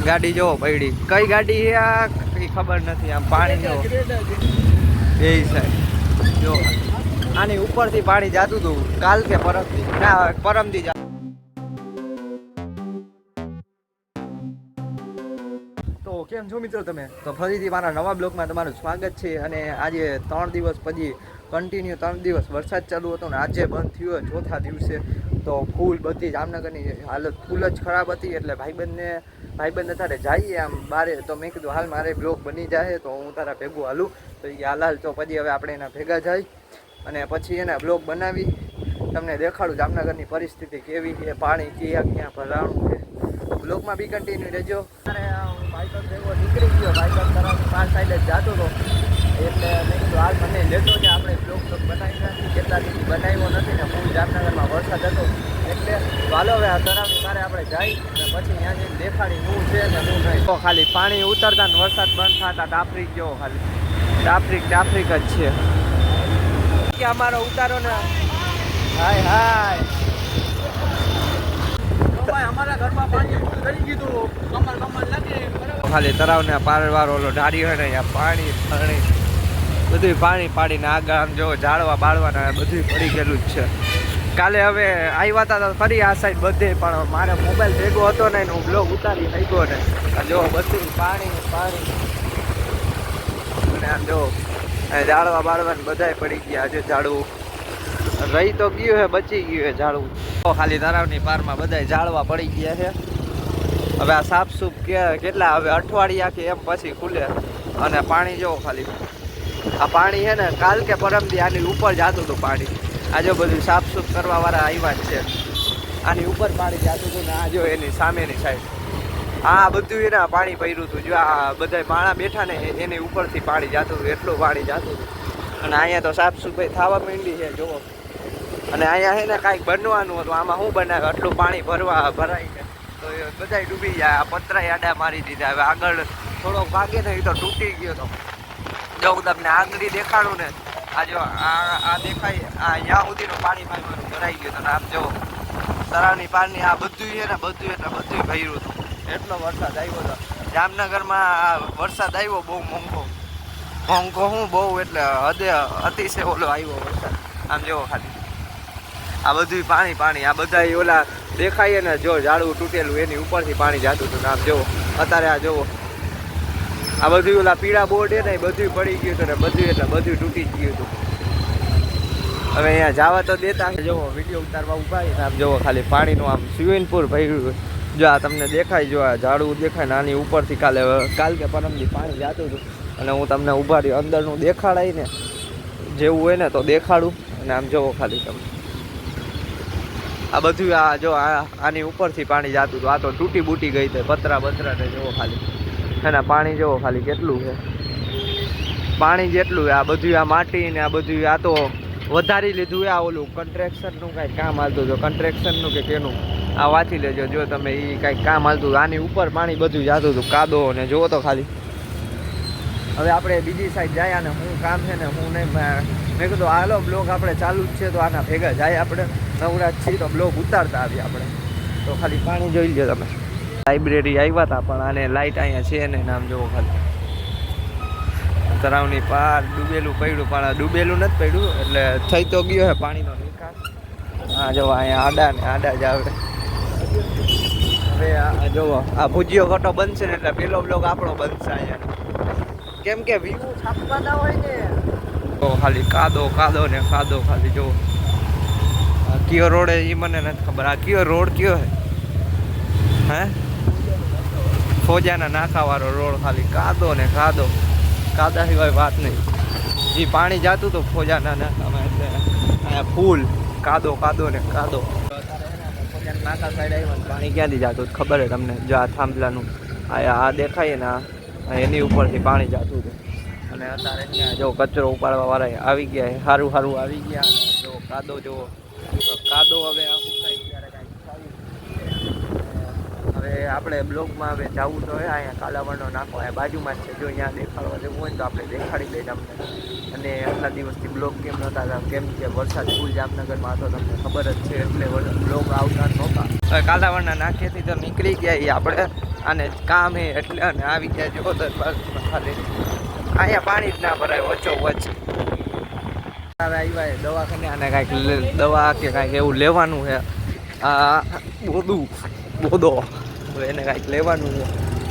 ગાડી જોવો પડી, કઈ ગાડી છે આ કઈ ખબર નથી. આમ પાણી જોવો એ સાઈડ જો, આની ઉપરથી પાણી જાતું હતું કાલ કે પરમથી, ના પરમથી જાતું. તો કેમ છો મિત્રો તમે? તો ફરીથી મારા નવા બ્લોગમાં તમારું સ્વાગત છે. અને આજે 3 દિવસ પછી કન્ટિન્યુ 3 દિવસ વરસાદ ચાલુ હતો ને આજે બંધ થયો ચોથા દિવસે. તો ફૂલ બધી જામનગરની હાલત ફૂલ જ ખરાબ હતી. એટલે ભાઈબંધ અત્યારે જઈએ આમ બારે, તો મેં કીધું હાલ મારે બ્લોગ બની જાય તો હું તારા ભેગું હાલું. તો એ હાલ તો પછી હવે આપણે એના ભેગા જાય અને પછી એના બ્લોગ બનાવી તમને દેખાડું જામનગરની પરિસ્થિતિ કેવી છે, પાણી ક્યાં ભરાણું છે. બ્લોગમાં બી કન્ટિન્યુ રહેજો. અરે હું બાઇકર ભેગો નીકળી ગયો, બાઇકર તરફ 5 સાઈડે જ જતો હતો. એટલે મેં કીધું હાલ મને લેતો છે, આપણે બ્લોગ બનાવી નાખી. કેટલા દિવસ બનાવ્યો નથી ને ફૂલ જામનગરમાં વરસાદ હતો. એટલે ચાલો હવે આ તરાવની મારે આપણે જાય અને પછી ત્યાં જઈને દેખાડી શું છે ને શું નહીં. તો ખાલી પાણી ઉતરતા ને વરસાદ બંધ થતા ટ્રાફિક જેવો, ખાલી ટ્રાફિક જ છે કે અમારો ઉતારો ને. હાય હાય અમારા ઘરમાં પાણી કરી દીધું, કમર લાગે. ખાલી તળાવને પારવાર ઓલો ઢારી હોય ને અહીંયા પાણી બધું પાણી પાડીને આગળ આમ જો ઝાડવા બાળવાના બધું પડી ગયેલું જ છે. કાલે હવે આવ્યા હતા તો ફરી આ સાઈડ બધે, પણ મારે મોબાઈલ ભેગો હતો ને હું બ્લોગ ઉતારી થઈ ગયો ને જો બધું પાણી અને આમ જો ઝાડવા બાળવાને બધાય પડી ગયા. આજે ઝાડવું રહી તો ગયું હે, બચી ગયું હે ઝાડવું. ખાલી તળાવની પારમાં બધા ઝાડવા પડી ગયા છે. હવે આ સાફસૂફ કેટલા હવે અઠવાડિયા કે એમ પછી ખુલે. અને પાણી જો ખાલી આ પાણી છે ને કાલ કે પરમથી આની ઉપર જતું હતું પાણી. આજે બધું સાફસૂફ કરવા વાળા આવ્યા જ છે. આની ઉપર પાણી જતું હતું ને આ જો એની સામેની સાઈડ આ બધું એના પાણી ભર્યું હતું. જો આ બધા માણા બેઠા ને એની ઉપરથી પાણી જતું હતું, એટલું પાણી જતું હતું. અને અહીંયા તો સાફસૂફાઈ થવા માંડી છે જુઓ. અને અહીંયા છે ને કાંઈક બનવાનું હતું, આમાં શું બનાવે આટલું પાણી ભરાય છે તો બધા ડૂબી જાય. આ પતરાય આડા મારી દીધા. હવે આગળ થોડોક ભાગે ને એ તો તૂટી ગયો હતો. જો હું તમને આગળ દેખાડું ને આ જો આ દેખાય આ અહીંયા સુધીનું પાણી ભરાઈ ગયું હતું. આમ જો તળાવની પાણી આ બધું છે ને બધું એટલે બધું ભર્યું હતું. એટલો વરસાદ આવ્યો હતો જામનગરમાં. વરસાદ આવ્યો બહુ મોંઘો હું બહુ એટલે હદે અતિશય ઓલો આવ્યો વરસાદ. આમ જુઓ ખાલી આ બધું પાણી આ બધા ઓલા દેખાય ને જો ઝાડવું તૂટેલું એની ઉપરથી પાણી જતું હતું. આમ જુઓ અત્યારે આ જુઓ આ બધું ઓલા પીળા બોર્ડ ને એ બધું પડી ગયું હતું ને બધું એટલે બધું તૂટી જ ગયું હતું. હવે અહીંયા જવા તો દેતા જુઓ વિડીયો ઉતારવા ઉભા ને આમ જુઓ ખાલી પાણીનું આમ સ્વિમિંગ પૂલ ભર્યું. જો આ તમને દેખાય, જો આ ઝાડવું દેખાય ને આની ઉપરથી કાલ કે પરમથી પાણી જતું હતું. અને હું તમને ઉભા રહ્યો અંદરનું દેખાડાય ને જેવું હોય ને તો દેખાડું. અને આમ જુઓ ખાલી તમે આ બધું આ જો આની ઉપરથી પાણી જતું હતું. આ તો તૂટી બૂટી ગઈ હતી પતરા ને જુઓ ખાલી. એના પાણી જુઓ ખાલી કેટલું છે, પાણી જેટલું આ બધું આ માટી ને આ બધું આ તો વધારી લીધું. આ ઓલું કન્સ્ટ્રક્શનનું કાંઈક કામ હાલતું હતું, કન્સ્ટ્રક્શનનું કે કેનું આ વાંચી લેજો જો તમે. એ કાંઈક કામ હાલતું હતું. આની ઉપર પાણી બધું જતું હતું કાદો ને જુઓ તો ખાલી. હવે આપણે બીજી સાઈડ જાય અને શું કામ છે ને હું નહીં. મેં કીધું હાલો બ્લોગ આપણે ચાલુ જ છે તો આના ભેગા જાય. આપણે નવરાજ છીએ તો બ્લોગ ઉતારતા આવીએ આપણે. તો ખાલી પાણી જોઈ લો તમે. લાઇબ્રેરી આવ્યા હતા પણ આને લાઇટ અહીંયા છે ને નામ જોવો ખાલી. તળાવની પાર ડૂબેલું પડ્યું પણ ડૂબેલું નથી પડ્યું એટલે થઈ તો ગયો છે પાણીનો નિકાલ. હા જો અહીંયા આડા જ આવે. હવે આ જુઓ આ ભુજીયો ઘટો બનશે ને એટલે પેલો બ્લોગ આપણો બનશે અહીંયા. કેમ કે વ્યૂ છાપવાના હોય ને તો ખાલી કાદો ને કાદો ખાલી જુઓ. કયો રોડ એ મને નથી ખબર. આ કયો રોડ કયો હે ફોજાના નાકાવાળો રોડ. ખાલી કાદો ને કાદા સિવાય વાત નહીં. એ પાણી જતું હતું ફોજાના નાકામાં એટલે અહીંયા ફૂલ કાદો ને કાદો. ફોજાના નાકા સાઈડ આવ્યા પાણી ક્યાંથી જતું ખબર છે તમને? જો આ થાંભલાનું આ દેખાય ને એની ઉપરથી પાણી જતું હતું. અને અત્યારે અહીંયા જો કચરો ઉપાડવા વાળા આવી ગયા, સારું આવી ગયા. જો કાદો હવે આ સુકાઈ ત્યારે કાંઈ હવે આપણે બ્લોગમાં હવે જવું તો હોય. અહીંયા કાલાવડનો નાખો અહીંયા બાજુમાં જ છે. જો અહીંયા દેખાડવા જવું હોય તો આપણે દેખાડી દઈએ તમને. અને આટલા દિવસથી બ્લોગ કેમ નહોતા, કેમ કે વરસાદ ફૂલ જામનગરમાં હતો તમને ખબર જ છે એટલે બ્લોગ આવતા નહોતા. કાલાવડના નાખેથી તો નીકળી ગયા ઈ આપણે અને કામ હે એટલે અને આવી ગયા જો દરબારમાં ખાલી અહીંયા પાણી જ ના ભરાય વચ્ચો વચ્ચ આવ્યા દવાખાને અને કાંઈક દવા કે કાંઈક એવું લેવાનું છે આ બોદો એને કાંઈક લેવાનું છે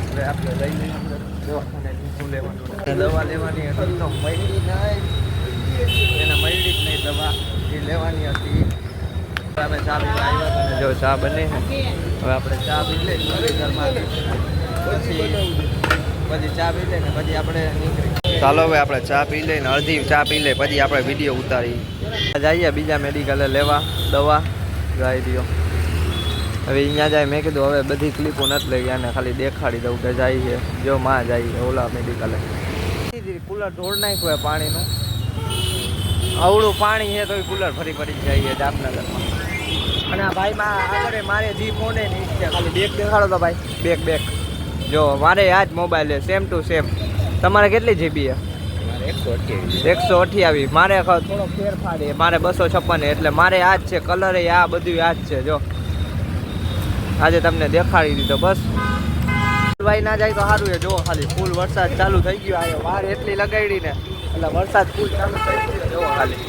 હવે આપણે લઈ લઈએ દવાખાને શું લેવાનું દવા લેવાની હતી તો મળી નહીં એને મળી જ નહીં દવા એ લેવાની હતી અમે ચા પીવા આવ્યા હતા જો ચા બને છે હવે આપણે ચા પી લઈએ ઘરમાં પછી ચા પી લઈને પછી આપણે નીકળી ચાલો હવે આપણે ચા પી લઈને અડધી ચા પી લઈએ પછી આપણે વિડીયો ઉતારી જઈએ બીજા મેડિકલે લેવા દવા ગાઈ દો હવે અહીંયા જાય મેં કીધું હવે બધી ક્લિપો નથી લઈ અને ખાલી દેખાડી દઉં કે જાય છે જો માં જાય ઓલા મેડિકલે કુલર ઢોળ નાખ્યું પાણીનું અવળું પાણી છે તો કુલર ફરી ફરી જાય જામનગરમાં અને આ ભાઈમાં આગળ મારે જી ફોને નહીં છે ખાલી બેગ દેખાડો તો ભાઈ બેગ જો મારે આ જ મોબાઈલ છે સેમ ટુ સેમ તમારે કેટલી જીબી છે 128 મારે થોડો ફેરફાર છે મારે 256 એટલે મારે આ જ છે કલર આ બધું આ જ છે જો આજે તમને દેખાડી દીધો બસ ભાઈ ના જાય તો સારું છે જો ખાલી ફૂલ વરસાદ ચાલુ થઈ ગયો આ વાર એટલી લગાડી ને એટલે વરસાદ ફૂલ ચાલુ થઈ ગયો જો ખાલી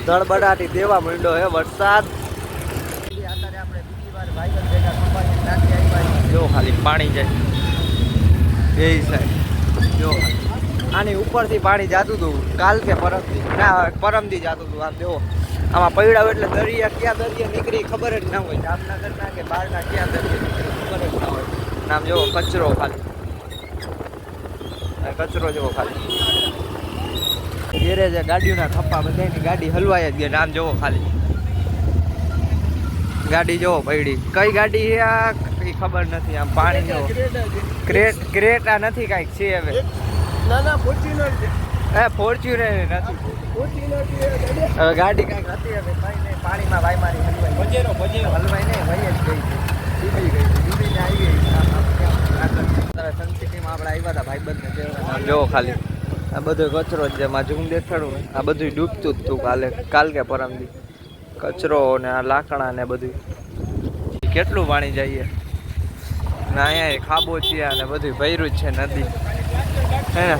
દળબડાટી દેવા માંડ્યો હે વરસાદ અત્યારે આપણે બીજી વાર ભાઈ ભેગા કંપાની નાખી આવ્યા જો ખાલી પાણી જાય બે સાઈડ જો આની ઉપરથી પાણી જાતું હતું કાલ કે પરમથી જાતું હતું આમ જો આમાં પૈડાવ એટલે દરિયા ક્યાં દરિયા નીકળી ખબર જ ના હોય જામનગરના કે બહારના ક્યાં દરિયા નીકળી ખબર જ ના હોય નામ જોવો કચરો ખાલી કચરો જેવો ખાલી ગેરેજ ગાડીઓના થપ્પા બધાની ગાડી હલવાઈ જ ગઈ નામ જોવો ખાલી ગાડી જોવો પડી કઈ ગાડી છે આ કઈ ખબર નથી આમ પાણી જોવો ક્રેટા નથી કાંઈક છે હવે ના ફોર્ચ્યુનર છે ફોર્ચ્યુનર નથી હવે ગાડી કાંઈક હતી હવે કઈ નહીં પાણીમાં ભાઈ મારી હલવાઈ હલવાઈ નહીં ભાઈ જ ગઈ ડૂબી ગઈ ડૂબીને આવી સનસિટીમાં આપણે આવ્યા હતા ભાઈબંધને જોવો ખાલી આ બધો કચરો જ જેમાં ઝૂમ દેખાડું ને આ બધું ડૂબતું જ હતું કાલ કે પરમદી કચરો ને આ લાકડા ને બધું કેટલું પાણી જઈએ ને અહીંયા ખાબોચિયા ને બધું ભર્યું જ છે નદી હે ને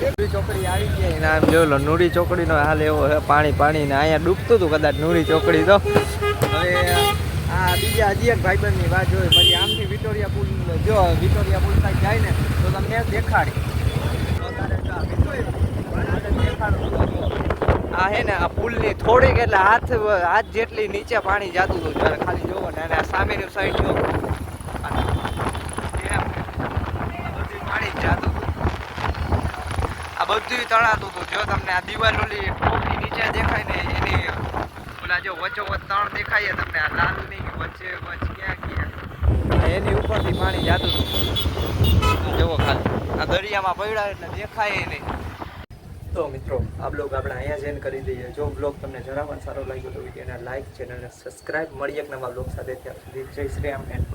નુડી ચોકડી આવી ગઈ ને આમ જોઈ લો નુડી ચોકડીનો હાલ એવો છે પાણી ને અહીંયા ડૂબતું હતું કદાચ નુડી ચોકડી તો હવે આ બીજા હજી એક ભાઈબંધની વાત જોઈએ પછી આમથી વિક્ટોરિયા પુલ જો વિક્ટોરિયા પુલ સાઈડ જાય ને તો તમને દેખાડી આ હે ને આ પુલની થોડીક એટલે હાથ જેટલી નીચે પાણી જતું હતું જ્યારે ખાલી જોવો ને અને આ સામેની સાઈડ જો પાણી જતું હતું આ બધું તળાતું હતું જો તમને આ દિવાલ ઓલી ટોપી નીચે દેખાય ને એની ઓલા જો વચ્ચોવચ તણ દેખાય તમને આ લાલ નહીં વચ્ચે ક્યાં એની ઉપરથી પાણી જતું હતું જુઓ ખાલી આ દરિયામાં પડ્યા એટલે દેખાય નહીં તો મિત્રો આ બ્લોગ આપણે અહીંયા જ એન્ડ કરી દઈએ જો બ્લોગ તમને જરા પણ સારો લાગ્યો તો વિડીયોને લાઈક ચેનલને સબસ્ક્રાઈબ મળીએ એક નવા બ્લોગ સાથે ત્યાં સુધી જય શ્રી રામ એન્ડ